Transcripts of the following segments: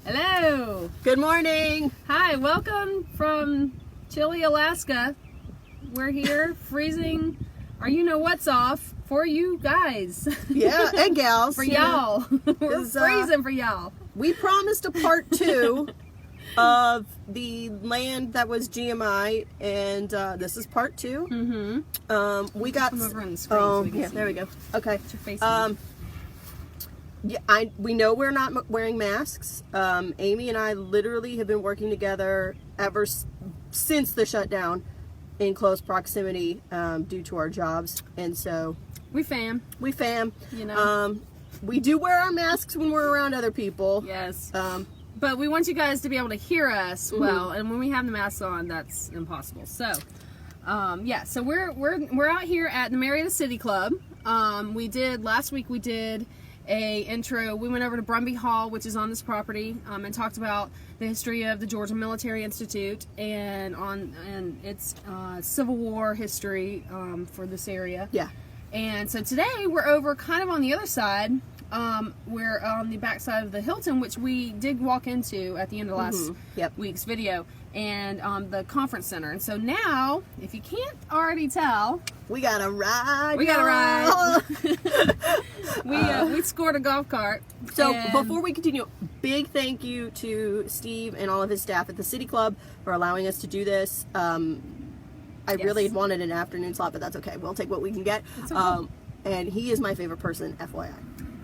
Hello. Good morning. Hi, welcome from chilly Alaska. We're here freezing our you-know-what's off for you guys. Yeah, and gals. For y'all. We're 'Cause, freezing for y'all. We promised a part 2 of the land that was GMI, and this is part 2. Mm-hmm. We got. Come over on the screen so we can yeah, see there we go. Okay. your face. Yeah, we know we're not wearing masks. Amy and I literally have been working together ever since the shutdown in close proximity due to our jobs, and so we fam. You know, we do wear our masks when we're around other people. Yes. But we want you guys to be able to hear us well, and when we have the masks on, that's impossible. So, yeah. So we're out here at the Marietta City Club. Last week we did a intro. We went over to Brumby Hall, which is on this property, and talked about the history of the Georgia Military Institute and its Civil War history for this area. Yeah. And so today we're over kind of on the other side. We're on the back side of the Hilton, which we did walk into at the end of last week's video, and the conference center. And so now, if you can't already tell, we got a ride. We scored a golf cart. So before we continue, big thank you to Steve and all of his staff at the City Club for allowing us to do this. I really had wanted an afternoon slot, but that's okay. We'll take what we can get. Okay. And he is my favorite person, FYI.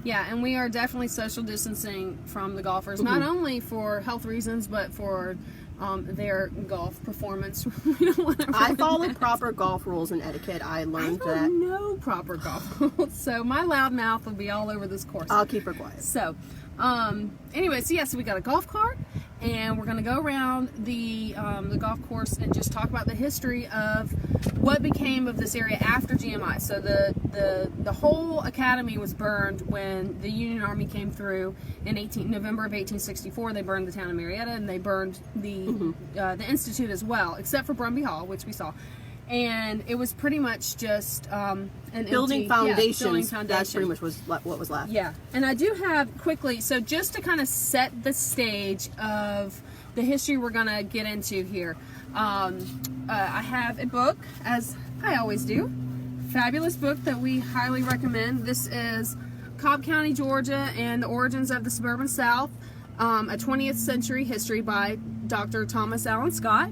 Yeah, and we are definitely social distancing from the golfers, not only for health reasons, but for their golf performance. I follow proper golf rules and etiquette. I learned that. I don't know proper golf rules, so my loud mouth will be all over this course. I'll keep her quiet. So, anyway, so we got a golf cart, and we're going to go around the golf course and just talk about the history of what became of this area after GMI. So the whole academy was burned when the Union Army came through in November of 1864. They burned the town of Marietta, and they burned the institute as well, except for Brumby Hall, which we saw. And it was pretty much just building foundations. That's pretty much what was left. Yeah. And I do have quickly, so just to kind of set the stage of the history we're going to get into here, I have a book, as I always do. Fabulous book that we highly recommend. This is Cobb County, Georgia, and the Origins of the Suburban South, a 20th Century History by Dr. Thomas Allen Scott.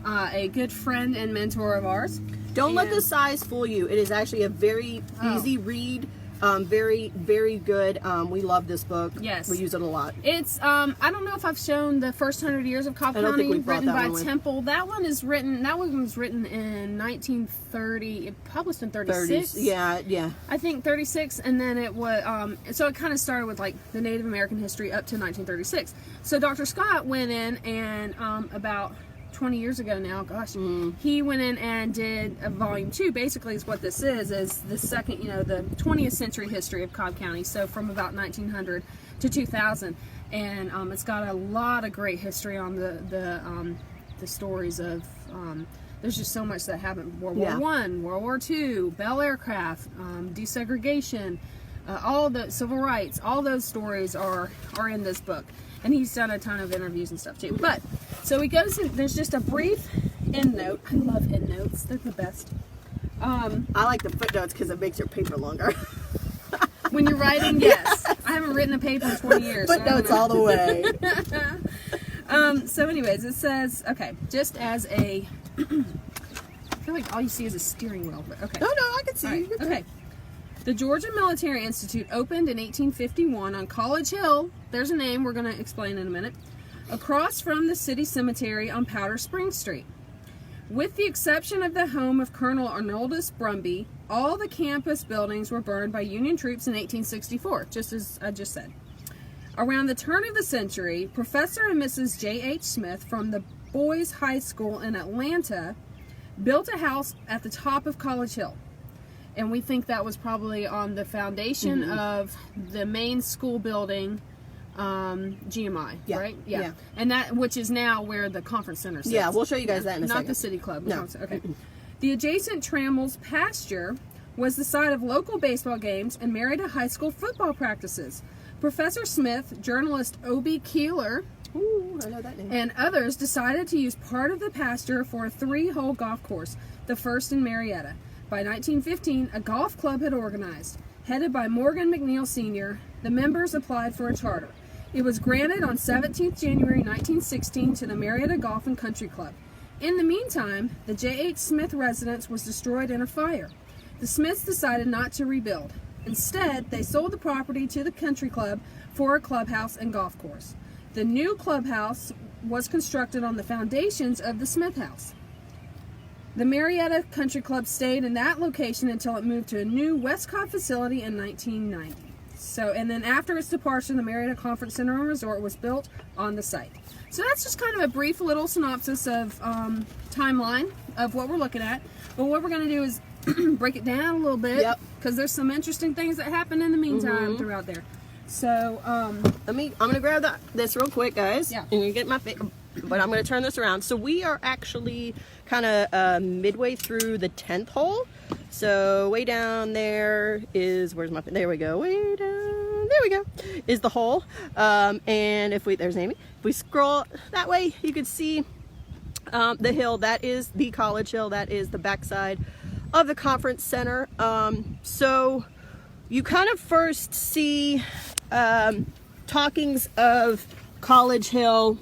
A good friend and mentor of ours. Don't let the size fool you. It is actually a very easy read. Very, very good. We love this book. Yes. We use it a lot. It's, I don't know if I've shown the first 100 years of Cobb County, written by Temple. That one was written in 1930, published in 36. 30s. Yeah. I think 36, and then it was, so it kind of started with like the Native American history up to 1936. So Dr. Scott went in and, about 20 years ago now, gosh, he went in and did a volume 2. Basically, is what this is the second, the 20th century history of Cobb County. So from about 1900 to 2000, and it's got a lot of great history on the stories of. There's just so much that happened. World War I, World War II, Bell Aircraft, desegregation, all the civil rights. All those stories are in this book. And he's done a ton of interviews and stuff too. But, so he goes in, there's just a brief endnote. I love endnotes, they're the best. I like the footnotes because it makes your paper longer. When you're writing, yes. I haven't written a paper in 20 years. Footnotes all the way. So anyways, it says, okay, just as a, I feel like all you see is a steering wheel, but okay. No, I can see right. you. Okay. The Georgia Military Institute opened in 1851 on College Hill. There's a name we're going to explain in a minute. Across from the city cemetery on Powder Spring Street. With the exception of the home of Colonel Arnoldus Brumby, all the campus buildings were burned by Union troops in 1864, just as I just said. Around the turn of the century, Professor and Mrs. J.H. Smith from the Boys High School in Atlanta built a house at the top of College Hill. And we think that was probably on the foundation of the main school building, GMI, right? Yeah. And that, which is now where the conference center sits. Yeah, we'll show you guys that in a second. Not the city club. No. Okay. The adjacent Trammell's pasture was the site of local baseball games and Marietta High School football practices. Professor Smith, journalist O.B. Keeler, Ooh, I know that name. and others decided to use part of the pasture for a 3-hole golf course, the first in Marietta. By 1915, a golf club had organized. Headed by Morgan McNeil Sr., the members applied for a charter. It was granted on 17th January 1916 to the Marietta Golf and Country Club. In the meantime, the J.H. Smith residence was destroyed in a fire. The Smiths decided not to rebuild. Instead, they sold the property to the country club for a clubhouse and golf course. The new clubhouse was constructed on the foundations of the Smith house. The Marietta Country Club stayed in that location until it moved to a new Westcott facility in 1990. So, and then after its departure, the Marietta Conference Center and Resort was built on the site. So that's just kind of a brief little synopsis of timeline of what we're looking at. But what we're going to do is break it down a little bit, because there's some interesting things that happen in the meantime throughout there. So, I'm gonna grab this real quick, guys. Yeah. I'm gonna get but I'm gonna turn this around. So we are actually kind of midway through the 10th hole. So way down there is, there we go. Way down, there we go, is the hole. And there's Amy. If we scroll that way, you can see the hill. That is the College Hill. That is the backside of the conference center. So you kind of first see talkings of College Hill,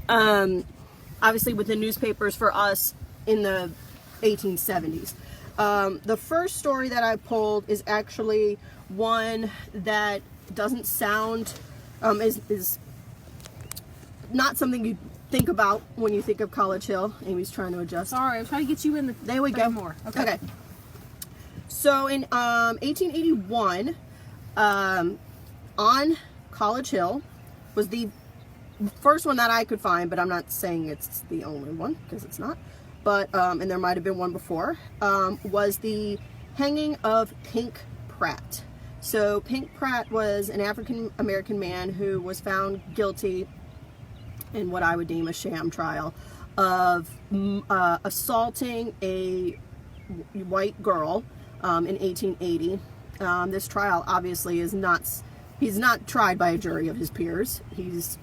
obviously with the newspapers for us in the 1870s. The first story that I pulled is actually one that doesn't sound, is not something you think about when you think of College Hill. Amy's trying to adjust. sorry, I'm trying to get you in the There we go. more. Okay. So in 1881, on College Hill was the first one that I could find, but I'm not saying it's the only one, because it's not. But, and there might have been one before, was the hanging of Pink Pratt. So Pink Pratt was an African-American man who was found guilty in what I would deem a sham trial of assaulting a white girl in 1880. This trial obviously is he's not tried by a jury of his peers. He's,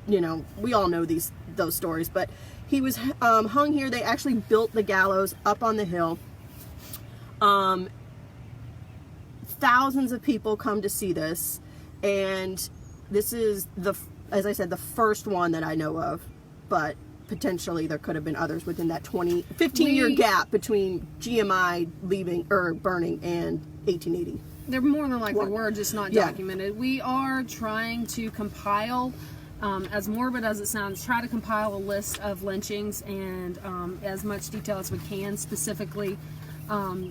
we all know those stories, but he was hung here. They actually built the gallows up on the hill. Thousands of people come to see this, and this is as I said, the first one that I know of, but potentially there could have been others within that 15-year gap between GMI burning and 1880. They're more than likely were just not documented. We are trying to compile, as morbid as it sounds, try to compile a list of lynchings and as much detail as we can, specifically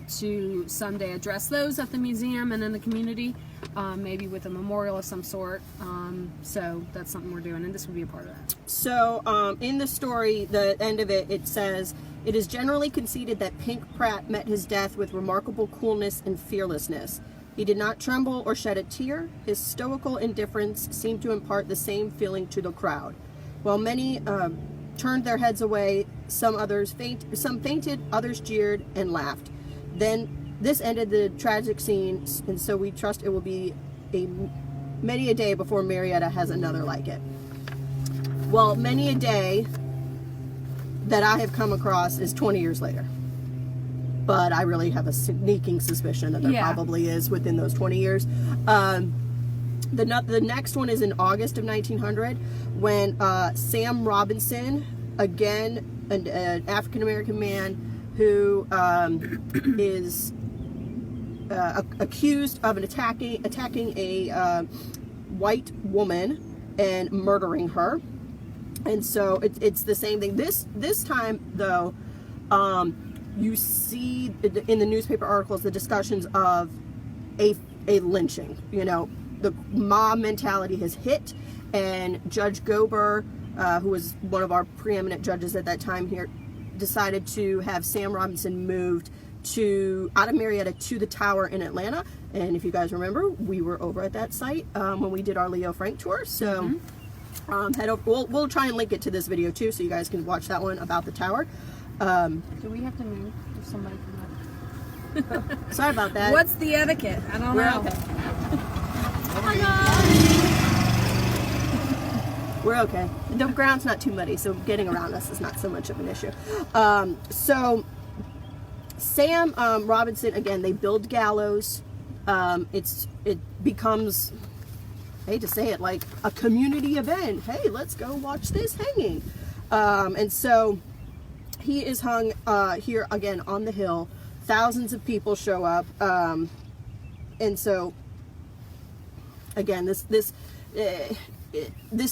to someday address those at the museum and in the community, maybe with a memorial of some sort. So that's something we're doing, and this would be a part of that. So in the story, the end of it, it says, "It is generally conceded that Pink Pratt met his death with remarkable coolness and fearlessness. He did not tremble or shed a tear. His stoical indifference seemed to impart the same feeling to the crowd. While many turned their heads away, some fainted, others jeered and laughed. Then this ended the tragic scene, and so we trust it will be many a day before Marietta has another like it." Well, many a day that I have come across is 20 years later. But I really have a sneaking suspicion that there probably is within those 20 years. The next one is in August of 1900, when Sam Robinson, again an African-American man who is accused of attacking a white woman and murdering her. And so it's the same thing. This time, though, you see in the newspaper articles the discussions of a lynching. The mob mentality has hit, and Judge Gober, who was one of our preeminent judges at that time here, decided to have Sam Robinson moved out of Marietta to the Tower in Atlanta. And if you guys remember, we were over at that site when we did our Leo Frank tour. So head over. We'll try and link it to this video too, so you guys can watch that one about the tower. Do we have to move if somebody can Sorry about that. What's the etiquette? I don't know. Okay. We're okay. The ground's not too muddy, so getting around us is not so much of an issue. So Sam Robinson, again, they build gallows. It becomes, I hate to say it, like a community event. Hey, let's go watch this hanging. And so he is hung here again on the hill. Thousands of people show up. And so again, this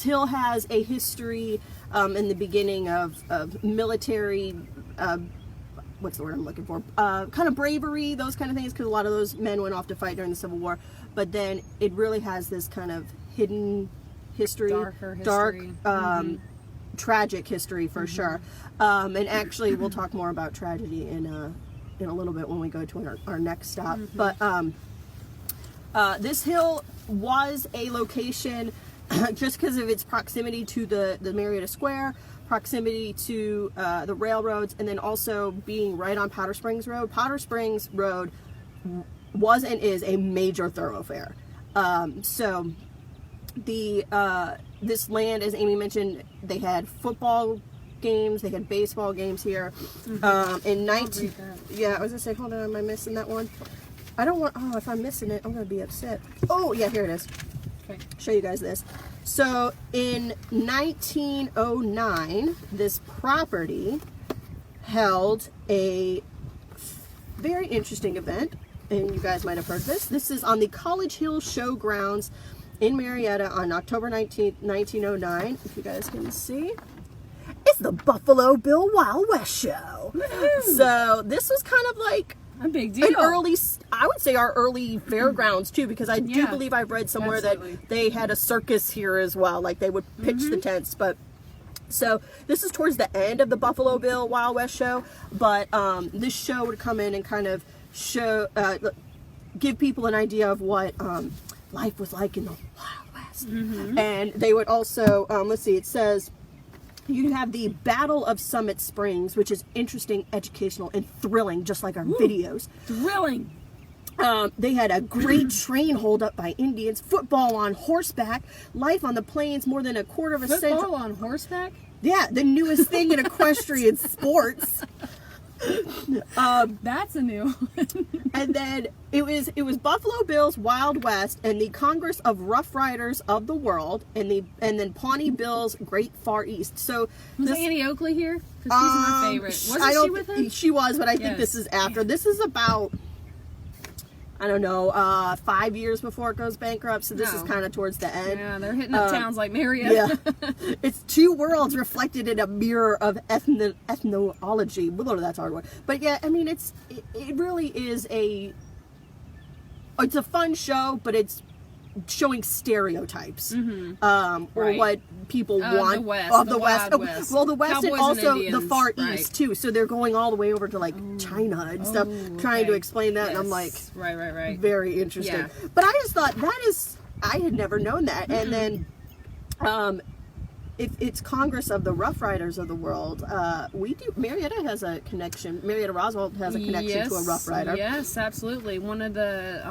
hill has a history in the beginning of military, what's the word I'm looking for? Kind of bravery, those kind of things, because a lot of those men went off to fight during the Civil War. But then it really has this kind of hidden history, dark, tragic history for sure. And actually, we'll talk more about tragedy in a little bit when we go to our next stop. But this hill was a location just because of its proximity to the Marietta Square, proximity to the railroads, and then also being right on Powder Springs Road. Powder Springs Road was and is a major thoroughfare. So this land, as Amy mentioned, they had football games, they had baseball games here. In 19, yeah, I was gonna say, hold on, am I missing that one? I don't want, oh, if I'm missing it, I'm gonna be upset. Oh yeah, here it is. Okay. Show you guys this. So in 1909, this property held a very interesting event, and you guys might have heard this. This is on the College Hill Showgrounds in Marietta on October 19th, 1909. If you guys can see, it's the Buffalo Bill Wild West Show. So this was kind of like a big deal. An early, I would say our early fairgrounds too, because I do believe I've read somewhere that they had a circus here as well. Like they would pitch the tents, but so this is towards the end of the Buffalo Bill Wild West Show. But this show would come in and kind of show, give people an idea of what life was like in the Wild West. And they would also, let's see, it says, you have the Battle of Summit Springs, which is interesting, educational, and thrilling, just like our videos. Thrilling. They had a great train hold up by Indians, football on horseback, life on the plains, more than a quarter of a century. Football on horseback? Yeah, the newest thing in equestrian sports. That's a new one. And then it was Buffalo Bill's Wild West and the Congress of Rough Riders of the World and then Pawnee Bill's Great Far East. So was Annie Oakley here? Because she's my favorite. Wasn't she with him? She was, but I think this is after. This is about, I don't know, 5 years before it goes bankrupt, so this is kind of towards the end. Yeah, they're hitting up towns like Marietta. Yeah. It's two worlds reflected in a mirror of ethnology. Well, that's a hard word. But yeah, I mean, it really is it's a fun show, but it's showing stereotypes or what people want of the West. Well, the West Cowboys and also and the Far East too. So they're going all the way over to like China and stuff, trying to explain that. And I'm like, right, very interesting. Yeah. But I just thought I had never known that. And then, it's Congress of the Rough Riders of the World. Marietta has a connection. Marietta Roswell has a connection to a Rough Rider. Yes, absolutely. One of the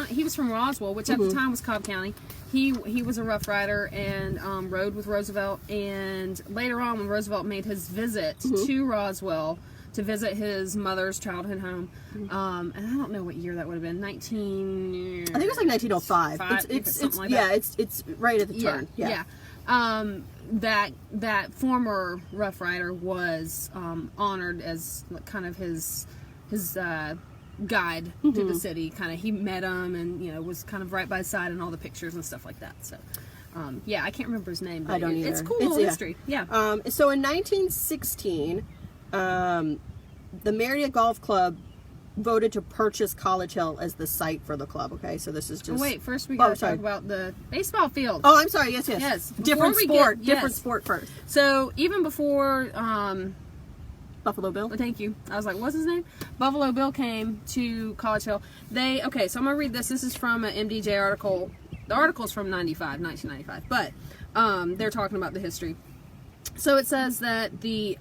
he was from Roswell, which at the time was Cobb County. He was a Rough Rider and rode with Roosevelt. And later on, when Roosevelt made his visit to Roswell to visit his mother's childhood home, and I don't know what year that would have been. I think it was like 1905. It's like that. It's right at the turn. Yeah. That former Rough Rider was honored as kind of his guide to the city. Kind of, he met him and was kind of right by his side in all the pictures and stuff like that. So I can't remember his name, but I don't either. It's cool history. Yeah. So in 1916, the Marietta Golf Club voted to purchase College Hill as the site for the club. Okay, so this is just. Wait, first we got to talk about the baseball field. Oh, I'm sorry. Yes. Different sport first. So even before Buffalo Bill. Thank you. I was like, what's his name? Buffalo Bill came to College Hill. So I'm gonna read this. This is from an MDJ article. The article's from 1995, but they're talking about the history. So it says that the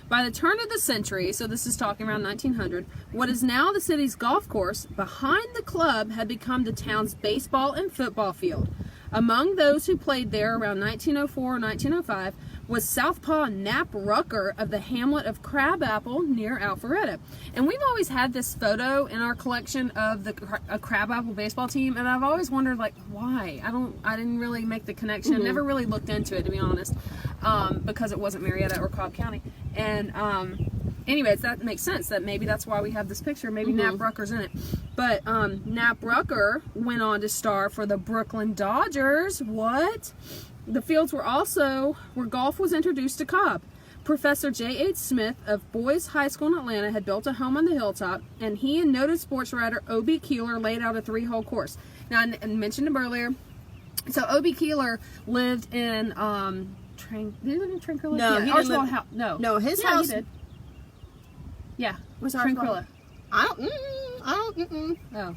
By the turn of the century, so this is talking around 1900, what is now the city's golf course behind the club had become the town's baseball and football field. Among those who played there around 1904 or 1905 was Southpaw Nap Rucker of the hamlet of Crabapple near Alpharetta. And we've always had this photo in our collection of a Crabapple baseball team, and I've always wondered, like, why? I didn't really make the connection. Never really looked into it, to be honest, because it wasn't Marietta or Cobb County. And anyways, that makes sense. That maybe that's why we have this picture. Maybe Nap Rucker's in it. But Nap Rucker went on to star for the Brooklyn Dodgers. What? The fields were also where golf was introduced to Cobb. Professor J.H. Smith of Boys High School in Atlanta had built a home on the hilltop, and he and noted sports writer O.B. Keeler laid out a 3-hole course. Now, I mentioned him earlier. So O.B. Keeler lived in did he live in Tranquilla? No, yeah, he didn't live. No, his house. He did. Yeah, was Tranquilla. I don't. Oh,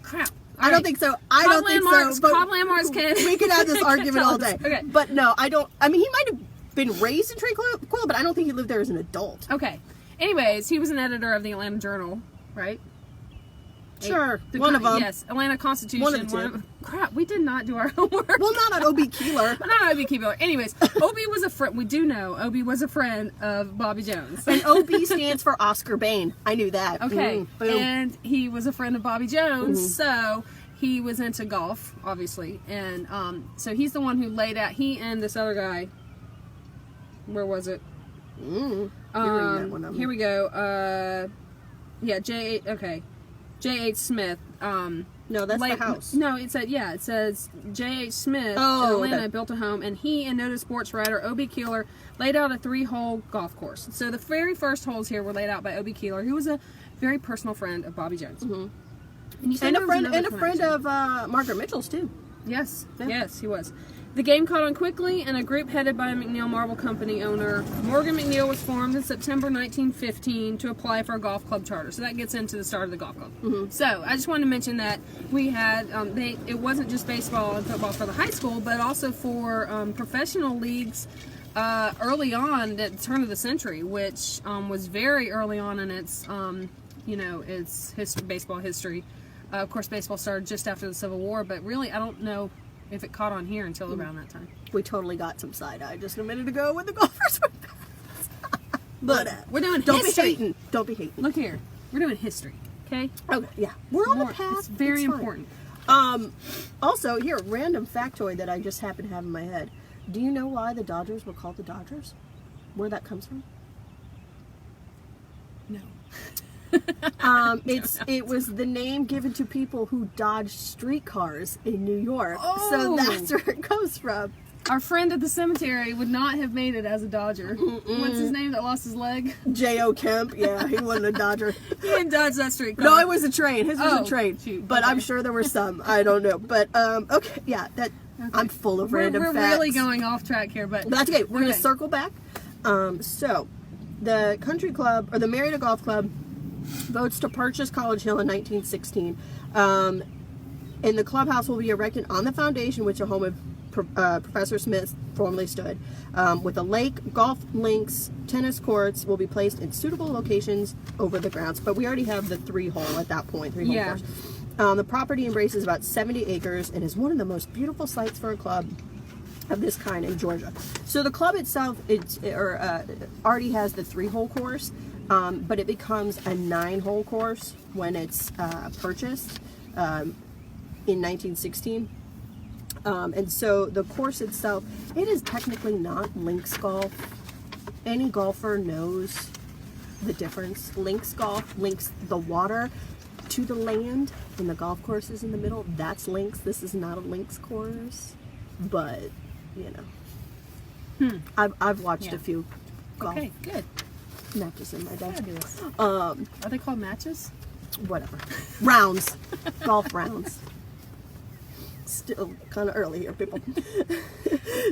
crap. I don't think so. I don't think so. But Cobb Landmarks can. We could have this argument all day. Okay. But no, I don't. I mean, he might have been raised in Tranquilla, but I don't think he lived there as an adult. Okay. Anyways, he was an editor of the Atlanta Journal, right? Sure. One of them. Yes, Atlanta Constitution. One of the two. Crap, we did not do our homework. Well, not on O.B. Keeler. Not on O.B. Keeler. Anyways, O.B. was a friend. We do know O.B. was a friend of Bobby Jones. And O.B. stands for Oscar Bain. I knew that. Okay. Boom. And he was a friend of Bobby Jones, so he was into golf, obviously. And so he's the one who laid out, he and this other guy, where was it? You're reading that one of them. Here we go. Yeah, J.H. Smith. No, that's the house. No, it says J.H. Smith Oh, in Atlanta okay. built a home, and he and noted sports writer O.B. Keeler laid out a 3-hole golf course. So the very first holes here were laid out by O.B. Keeler, who was a very personal friend of Bobby Jones. And, you said And there a was friend, another connection. of Margaret Mitchell's too. Yes, Yeah. yes, he was. The game caught on quickly, and a group headed by a McNeil Marble Company owner, Morgan McNeil, was formed in September 1915 to apply for a golf club charter. So that gets into the start of the golf club. So I just wanted to mention that we had, it wasn't just baseball and football for the high school, but also for professional leagues early on at the turn of the century, which was very early on in its, baseball history. Of course, baseball started just after the Civil War, but really, I don't know if it caught on here until around that time. We totally got some side-eye just a minute ago when the golfers were But we're doing don't history. be hating. Don't be hating. Look here. We're doing history, okay? Okay, yeah. We're on the path. It's very fine. important. Also, here, random factoid that I just happen to have in my head. Do you know why the Dodgers were called the Dodgers? Where that comes from? No. It was the name given to people who dodged streetcars in New York. Oh. So that's where it comes from. Our friend at the cemetery would not have made it as a Dodger. What's his name that lost his leg? J.O. Kemp, yeah, he wasn't a Dodger. He didn't dodge that streetcar. No, it was a train. His was Oh, a train. shoot, But okay. I'm sure there were some. I don't know. But, okay, yeah, that I'm full of random We're facts. really going off track here, but That's okay. We're going Okay. to circle back. So, the country club, or the Marietta Golf Club, votes to purchase College Hill in 1916. And the clubhouse will be erected on the foundation, which a home of Professor Smith formerly stood. With a lake, golf links, tennis courts will be placed in suitable locations over the grounds. But we already have the 3-hole at that point, 3-hole Yeah. course. The property embraces about 70 acres and is one of the most beautiful sites for a club of this kind in Georgia. So the club itself, already has the 3-hole course, but it becomes a 9-hole course when it's purchased in 1916. And so the course itself, it is technically not links golf. Any golfer knows the difference. Links golf links the water to the land, and the golf course is in the middle. That's links. This is not a links course, but you know, I've watched a few golf Okay, good. matches in my day. Fabulous. Are Are they called matches? whatever rounds, golf rounds. Still kind of early here, people.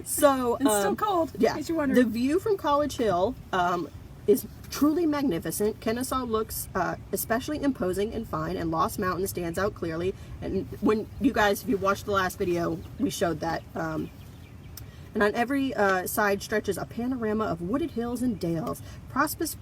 So It's still cold. yeah, In case you're wondering. the view from College Hill is truly magnificent. Kennesaw looks especially imposing and fine, and Lost Mountain stands out clearly. And when you guys, if you watched the last video, we showed that And on every side stretches a panorama of wooded hills and dales, prosperous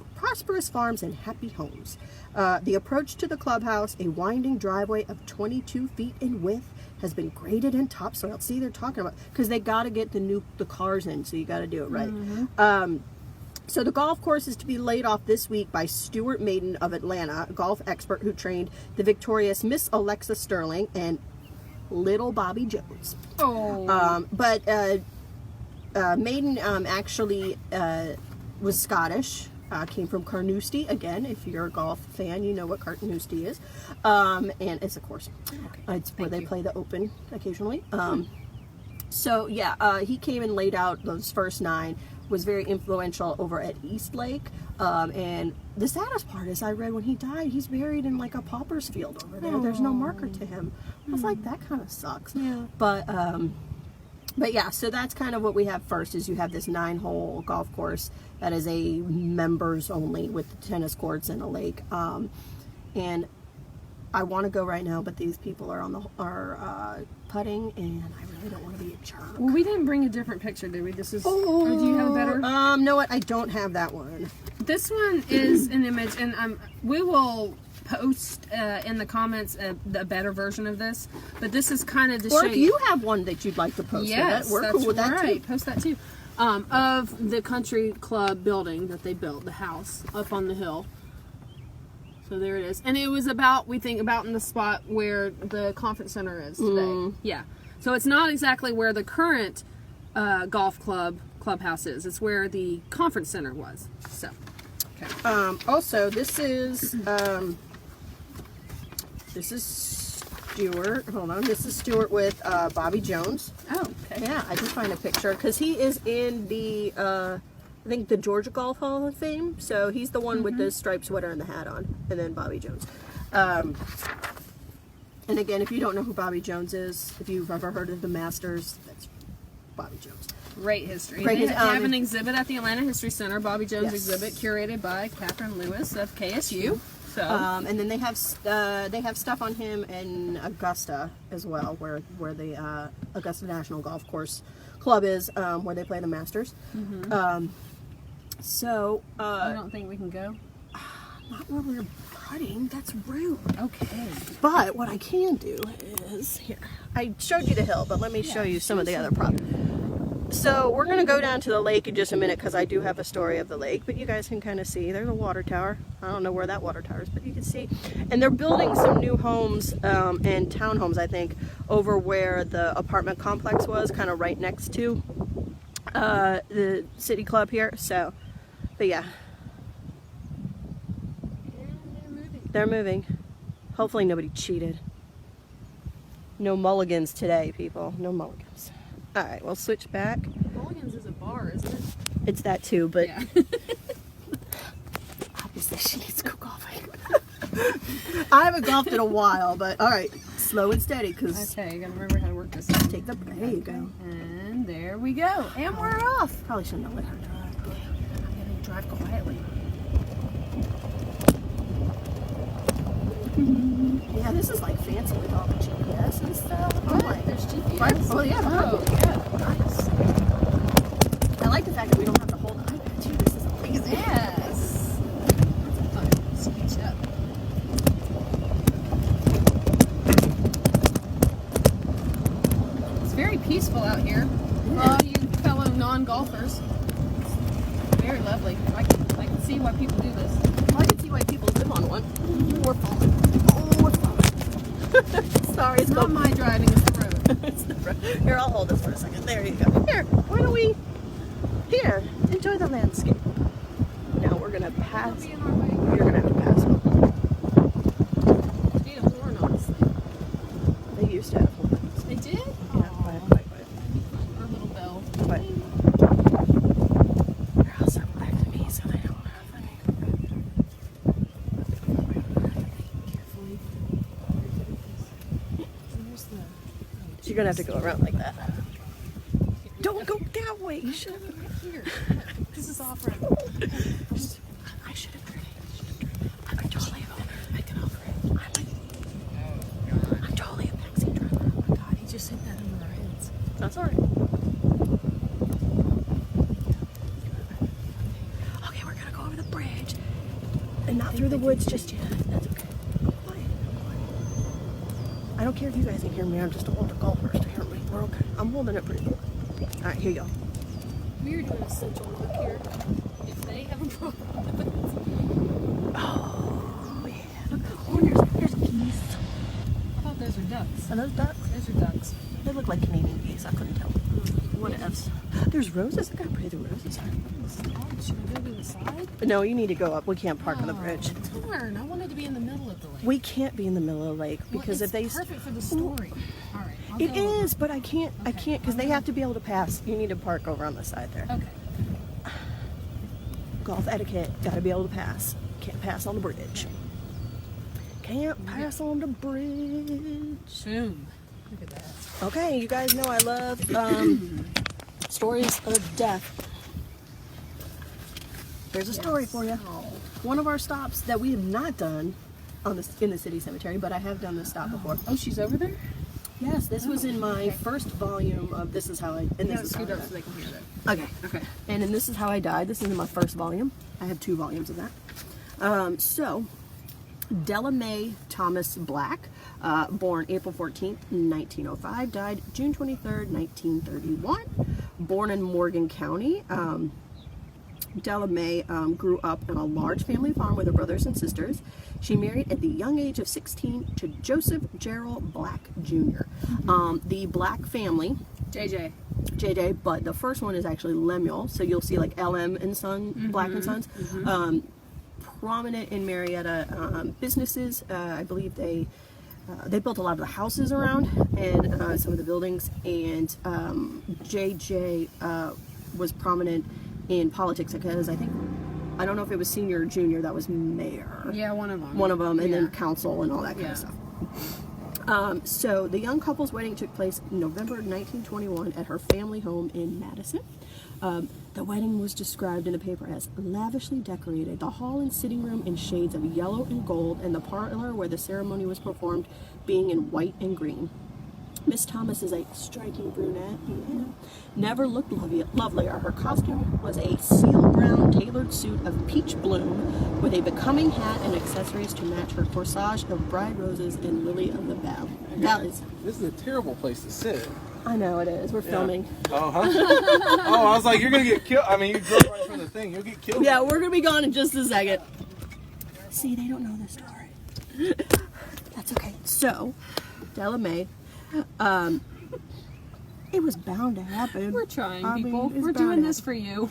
farms, and happy homes. The approach to the clubhouse, a winding driveway of 22 feet in width, has been graded and topsoiled. See, they're talking about, because they got to get the cars in, so you got to do it right. Mm-hmm. So the golf course is to be laid off this week by Stuart Maiden of Atlanta, a golf expert who trained the victorious Miss Alexa Sterling and little Bobby Jones. Oh. But Maiden actually was Scottish. Came from Carnoustie. Again, if you're a golf fan, you know what Carnoustie is. And it's, of course, it's where they play the Open occasionally. So, yeah, he came and laid out those first 9, was very influential over at East Lake. And the saddest part is I read when he died, he's buried in like a pauper's field over there. There's no marker to him. I was like, that kind of sucks. Yeah. But yeah, so that's kind of what we have first, is you have this 9-hole golf course that is a members only with the tennis courts and a lake. And I want to go right now, but these people are putting, and I really don't want to be a jerk. Well, we didn't bring a different picture, did we? This is. Oh, do you have a better? No, what? I don't have that one. This one is an image, and we will post in the comments a better version of this. But this is kind of to show you. Or if you have one that you'd like to post, yes, we're cool with that too. Post that too. Of the country club building that they built, the house up on the hill. So there it is. And it was about in the spot where the conference center is today. Yeah. So it's not exactly where the current golf clubhouse is. It's where the conference center was. So, okay. Also, this is Stuart. Hold on. This is Stuart with Bobby Jones. Oh, okay. Yeah, I did find a picture because he is in the I think the Georgia Golf Hall of Fame. So he's the one with the striped sweater and the hat on, and then Bobby Jones. And again, if you don't know who Bobby Jones is, if you've ever heard of the Masters, that's Bobby Jones. Great history. Great They have an exhibit at the Atlanta History Center, Bobby Jones exhibit, curated by Catherine Lewis of KSU. So, and then they have stuff on him in Augusta as well, where the Augusta National Golf Course Club is, where they play the Masters. So I don't think we can go. Not where we're putting. That's rude. Okay. But what I can do is here. I showed you the hill, but let me show you some of the other props. So we're going to go down to the lake in just a minute because I do have a story of the lake, but you guys can kind of see. There's a water tower. I don't know where that water tower is, but you can see. And they're building some new homes and townhomes, I think, over where the apartment complex was, kind of right next to the city club here. So, but yeah. They're moving. Hopefully nobody cheated. No mulligans today, people. No mulligans. Alright, we'll switch back. Mulligan's is a bar, isn't it? It's that too, but yeah. Obviously she needs to go golfing. I haven't golfed in a while, but alright, slow and steady, because okay, you gotta remember how to work this. Take the, there you go. And there we go. And we're off. Probably shouldn't have let her drive. I'm gonna drive quietly. Yeah, this is like fancy with all the GPS and stuff. Oh, like, there's GPS. Oh yeah. Nice. I like the fact that we don't have to hold the iPad too. This is amazing. Yes. That's switch up. It's very peaceful out here for all you fellow non-golfers. It's very lovely. I can see why people do this. Well, I can see why people live on one. We're falling. Sorry, it's not my driving, it's the road. It's the road. Here, I'll hold this for a second. There you go. Here, why don't we... Here, enjoy the landscape. Now we're going to pass... You're going to have to pass them. Need a horn, honestly. They used to have horns. They did? Yeah, quite. Or a little bell. But... They're also back to me, so they don't have any. You're gonna have to go around like that. Don't go that way. You should have been right here. This is off-road. I should have been. I'm totally a I can operate. I'm totally a backseat driver. Oh my god, he just hit that under our heads. That's alright. through the woods just yet. That's okay. Quiet. I don't care if you guys can hear me. I'm just don't want the golfers to hear me. We're okay. I'm holding it pretty good. All right, here you go. We are doing essential work here. If they have a problem. Oh, yeah. Oh, there's geese. I thought those were ducks. Are those ducks? Those are ducks. They look like Canadian geese. I couldn't tell. What else? There's roses. Look how pretty the roses are. Should we go to the side? No, you need to go up. We can't park on the bridge. Darn, I wanted to be in the middle of the lake. We can't be in the middle of the lake because well, if they. Perfect for the story. All right. It is, but I can't. I can't because they have to be able to pass. You need to park over on the side there. Okay. Golf etiquette. Got to be able to pass. Can't pass on the bridge. Can't pass on the bridge. Boom. Look at that. Okay, you guys know I love stories of death. There's a story for you. One of our stops that we have not done in the city cemetery, but I have done this stop before. Oh, she's over there? Yes, this was in my first volume of This Is How I... And this is how I died. so they can hear Okay. Okay. And in This Is How I Died, this is in my first volume. I have 2 volumes of that. So, Della Mae Thomas Black, born April 14th, 1905, died June 23rd, 1931. Born in Morgan County, Della Mae grew up on a large family farm with her brothers and sisters. She married at the young age of 16 to Joseph Gerald Black Jr. The Black family, JJ, but the first one is actually Lemuel, so you'll see like LM and Son, Black and Sons. Prominent in Marietta businesses. I believe they built a lot of the houses around and some of the buildings, and JJ was prominent in politics because I don't know if it was senior or junior that was mayor. Yeah, one of them, and then council and all that kind of stuff. So the young couple's wedding took place in November 1921 at her family home in Madison. The wedding was described in the paper as lavishly decorated, the hall and sitting room in shades of yellow and gold, and the parlor where the ceremony was performed being in white and green. Miss Thomas is a striking brunette. Never looked lovelier. Her costume was a seal brown tailored suit of peach bloom with a becoming hat and accessories to match her corsage of bride roses and lily of the valleys. This is a terrible place to sit. I know it is. We're filming. Oh, huh? Oh, I was like, you're going to get killed. I mean, you drove right from the thing. You'll get killed. Yeah, we're going to be gone in just a second. See, they don't know the story. That's okay. So, Della Mae, it was bound to happen. We're trying, people. We're doing this for you.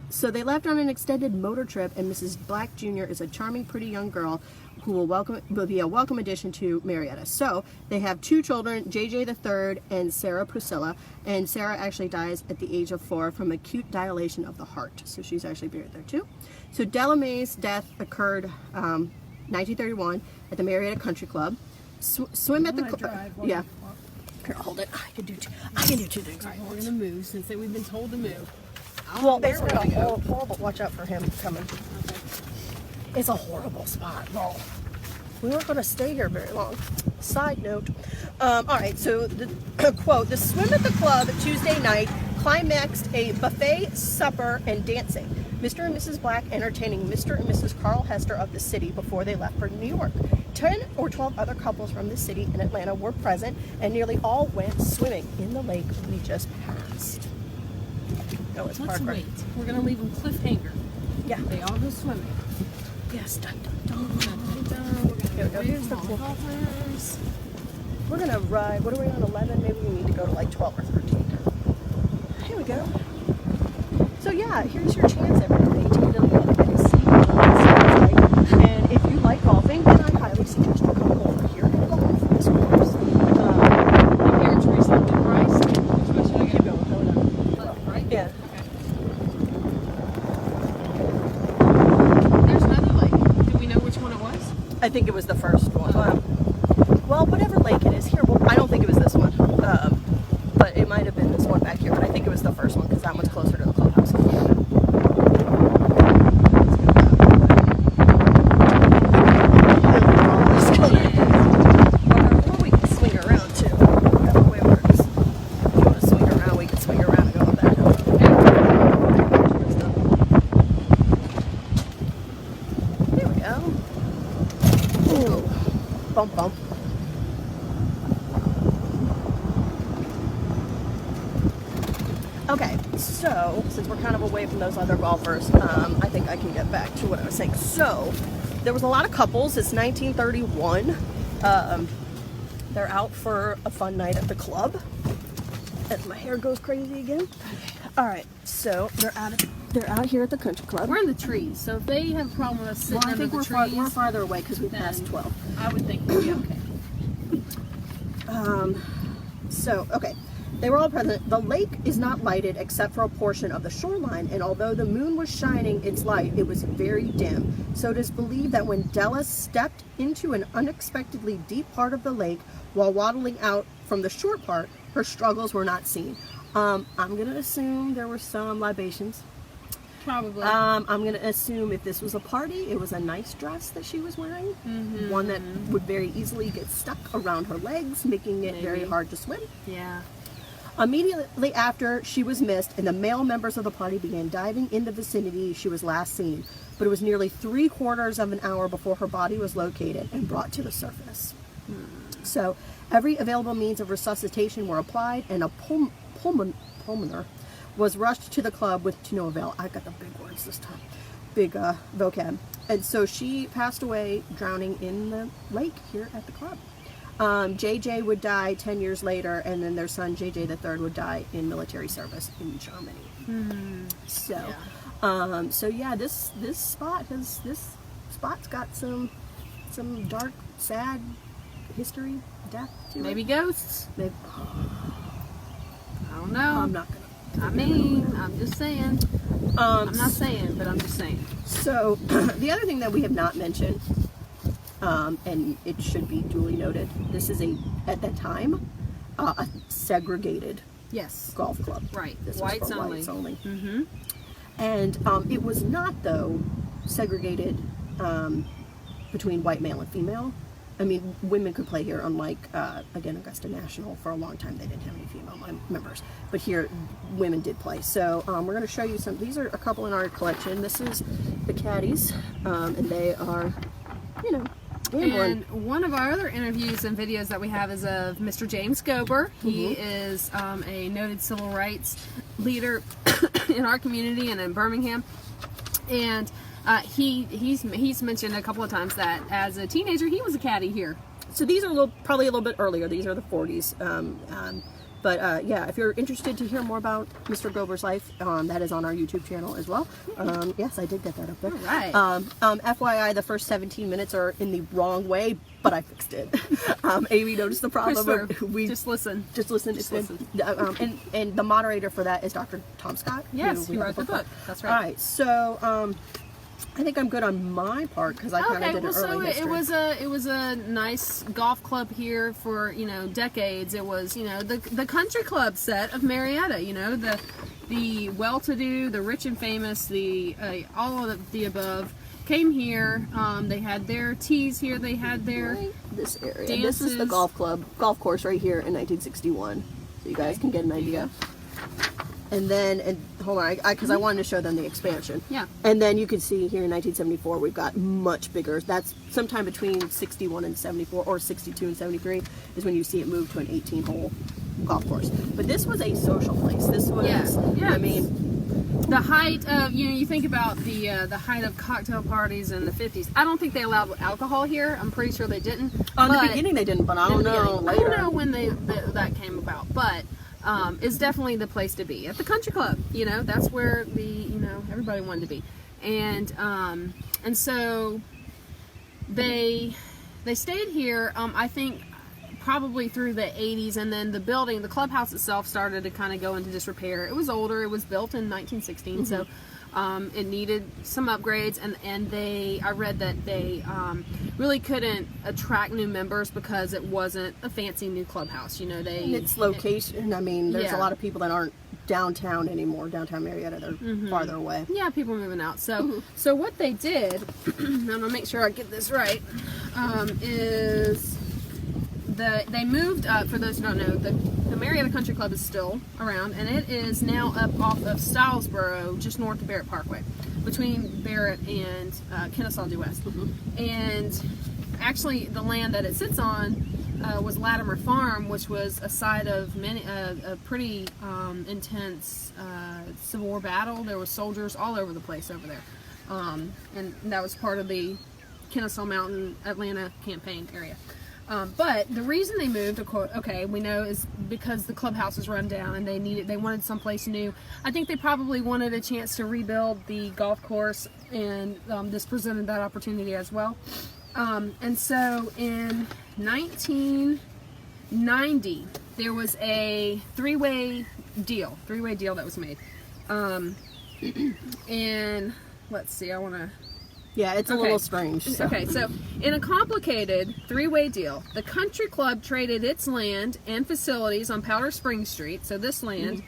So they left on an extended motor trip, and Mrs. Black Jr. is a charming, pretty young girl who will be a welcome addition to Marietta. So they have 2 children, JJ the third and Sarah Priscilla, and Sarah actually dies at the age of 4 from acute dilation of the heart. So she's actually buried there too. So Della Mae's death occurred 1931 at the Marietta Country Club. Swim at the club. Yeah. Here, hold it. I can do 2 things. All right, we're gonna move since we've been told to move. Well, it's a horrible. Watch out for him coming. Okay. It's a horrible spot. Well, we weren't going to stay here very long. Side note. All right, so the quote: "The swim at the club Tuesday night climaxed a buffet, supper, and dancing. Mr. and Mrs. Black entertaining Mr. and Mrs. Carl Hester of the city before they left for New York. 10 or 12 other couples from the city and Atlanta were present, and nearly all went swimming in the lake we just passed." Let's wait. We're gonna leave them cliffhanger. Yeah. They all go swimming. Yes. Dun, dun, dun. Here we go. Here's the pool. We're gonna ride. What are we on? 11? Maybe we need to go to like 12 or 13. Here we go. So yeah, here's your chance, everybody, to get a look and see what this sounds like. And if you like golfing, then I highly suggest you come over here and golf this course. Here, Teresa, the price. Which way should I Keep go? going. Left, right? Yeah. Okay. There's another lake. Do we know which one it was? I think it was the first one. Well, whatever lake it is here. Well, I don't think it was this one. But it might have been this one back here. But I think it was the first one because that one's closer to the clubhouse. We can swing around too. That's the way it works. If you want to swing around, we can swing around and go up that hill. Okay, so since we're kind of away from those other golfers, I think I can get back to what I was saying. So there was a lot of couples. It's 1931. They're out for a fun night at the club. As my hair goes crazy again. All right, so they're out here at the country club. We're in the trees, so if they have a problem with us sitting I under think the we're trees, farther away because we passed 12. I would think we'd be okay. So, okay. They were all present. The lake is not lighted except for a portion of the shoreline, and although the moon was shining its light, it was very dim. So it is believed that when Della stepped into an unexpectedly deep part of the lake while waddling out from the short part, her struggles were not seen. I'm going to assume there were some libations. Probably. I'm going to assume if this was a party, it was a nice dress that she was wearing. One that would very easily get stuck around her legs, making it very hard to swim. Yeah. Immediately after she was missed and the male members of the party began diving in the vicinity she was last seen, but it was nearly 3/4 of an hour before her body was located and brought to the surface. So every available means of resuscitation were applied, and a pulmoner was rushed to the club with to no avail. I got the big words this time, big vocab. And so she passed away drowning in the lake here at the club. JJ would die 10 years later, and then their son JJ the third would die in military service in Germany. So yeah, this spot's got some dark, sad history, death to Maybe it. ghosts. Maybe. I don't know. I'm not gonna. I'm just saying. I'm not saying, but I'm just saying. So the other thing that we have not mentioned, and it should be duly noted, this is at that time, a segregated Yes. golf club. Right. This was Whites for only. whites only. Mm-hmm. And it was not, though, segregated between white male and female. I mean, women could play here, unlike, again, Augusta National. For a long time, they didn't have any female members. But here, women did play. So we're going to show you some. These are a couple in our collection. This is the caddies, and they are, gambling. And one of our other interviews and videos that we have is of Mr. James Gober. He is a noted civil rights leader in our community and in Birmingham. And he's mentioned a couple of times that as a teenager he was a caddy here. So these are probably a little bit earlier. These are the 40s. But yeah, if you're interested to hear more about Mr. Gober's life, that is on our YouTube channel as well. Yes, I did get that up there. All right. FYI, the first 17 minutes are in the wrong way, but I fixed it. Amy noticed the problem. Christopher, just listen. Just listen. Just It's listen. good. And the moderator for that is Dr. Tom Scott. Yes, who he we wrote have the book. That's right. All right, so I think I'm good on my part because I kind of did an early history. It was a nice golf club here for decades. It was the country club set of Marietta. The well-to-do, the rich and famous, the all of the above came here. They had their teas here. They had their This area. dances. This is the golf course right here in 1961. So you guys can get an idea. And then, hold on, because I wanted to show them the expansion. Yeah. And then you can see here in 1974, we've got much bigger. That's sometime between 61 and 74, or 62 and 73, is when you see it move to an 18-hole golf course. But this was a social place. This was, Yeah. I mean, the height of you think about the height of cocktail parties in the 50s. I don't think they allowed alcohol here. I'm pretty sure they didn't. in the beginning they didn't, but I don't know later. I don't know when that came about, but it's definitely the place to be at the country club. That's where everybody wanted to be, and so they stayed here. I think probably through the 80s, and then the clubhouse itself started to kind of go into disrepair. It was older. It was built in 1916, so it needed some upgrades, and I read that they really couldn't attract new members because it wasn't a fancy new clubhouse. Its location, I mean, there's a lot of people that aren't downtown anymore, downtown Marietta. They're farther away. Yeah, people moving out. So so what they did, I'm going to make sure I get this right, is they moved up. For those who don't know, the Marietta Country Club is still around, and it is now up off of Stylesboro, just north of Barrett Parkway, between Barrett and Kennesaw Due West. And actually, the land that it sits on was Latimer Farm, which was a site of many a pretty intense Civil War battle. There were soldiers all over the place over there, and that was part of the Kennesaw Mountain, Atlanta campaign area. But the reason they moved, okay, we know, is because the clubhouse was run down and they wanted someplace new. I think they probably wanted a chance to rebuild the golf course, and this presented that opportunity as well. And so in 1990, there was a three-way deal that was made. And let's see, Yeah, it's a little strange. So. Okay, so in a complicated three-way deal, the country club traded its land and facilities on Powder Springs Street, so this land,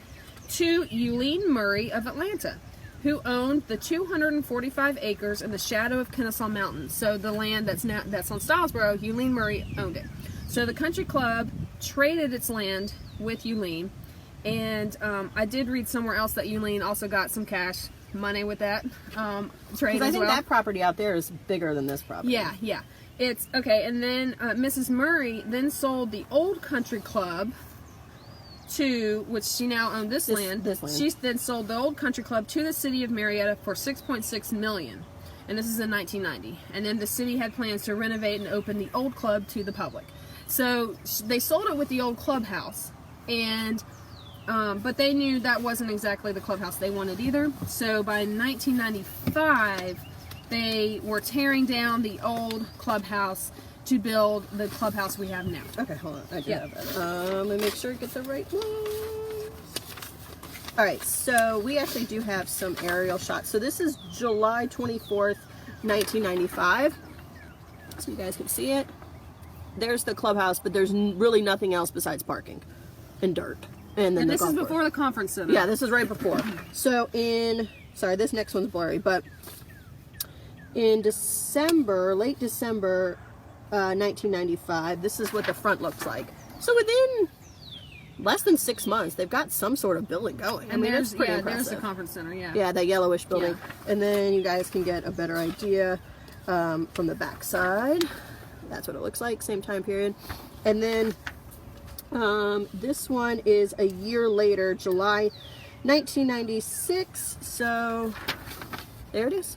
to Euleen Murray of Atlanta, who owned the 245 acres in the shadow of Kennesaw Mountain. So the land that's on Stylesboro, Euleen Murray owned it. So the country club traded its land with Euleen, and I did read somewhere else that Euleen also got some cash money with that trade as well. I think that property out there is bigger than this property. Yeah. It's okay. And then Mrs. Murray then sold the old country club to, which she now owned this land. She then sold the old country club to the city of Marietta for $6.6 million, and this is in 1990. And then the city had plans to renovate and open the old club to the public. So they sold it with the old clubhouse, and but they knew that wasn't exactly the clubhouse they wanted either. So by 1995, they were tearing down the old clubhouse to build the clubhouse we have now. Okay, hold on. I do have that. Let me make sure I get the right one. All right, so we actually do have some aerial shots. So this is July 24th, 1995. So you guys can see it. There's the clubhouse, but there's really nothing else besides parking and dirt. And then this is before the conference center. Yeah, this is right before. So sorry, this next one's blurry, but in December, late December 1995, this is what the front looks like. So within less than 6 months, they've got some sort of building going. And that's pretty impressive. There's the conference center, Yeah, that yellowish building. Yeah. And then you guys can get a better idea from the back side. That's what it looks like, same time period. And then this one is a year later, July 1996. So there it is.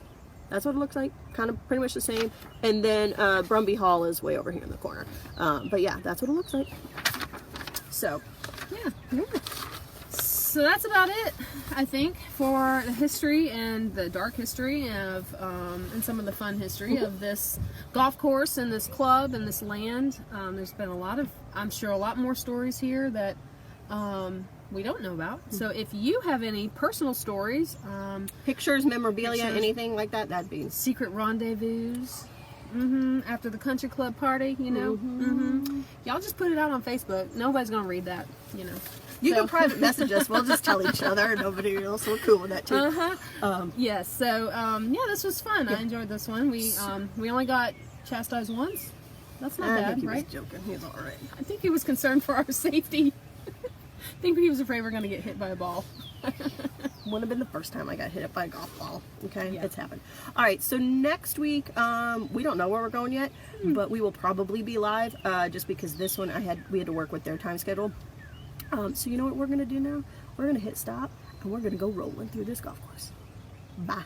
That's what it looks like. Kind of pretty much the same. And then Brumby Hall is way over here in the corner. But yeah, that's what it looks like. So, yeah. So that's about it, I think, for the history and the dark history of, and some of the fun history of this golf course and this club and this land. There's been I'm sure a lot more stories here that we don't know about. So if you have any personal stories, pictures, memorabilia, anything like that, that'd be secret rendezvous. After the country club party, you know. Y'all just put it out on Facebook. Nobody's gonna read that, you know. You can private message us. We'll just tell each other. Nobody else. We're cool with that too. Yes. So yeah, this was fun. I enjoyed this one. We only got chastised once. That's not bad, he right? Was joking. He's all right. I think he was concerned for our safety. I think he was afraid we're gonna get hit by a ball. Wouldn't have been the first time I got hit by a golf ball. Okay, It's happened. All right, so next week, we don't know where we're going yet, but we will probably be live. Just because this one we had to work with their time schedule. So you know what we're gonna do now? We're gonna hit stop and we're gonna go rolling through this golf course. Bye.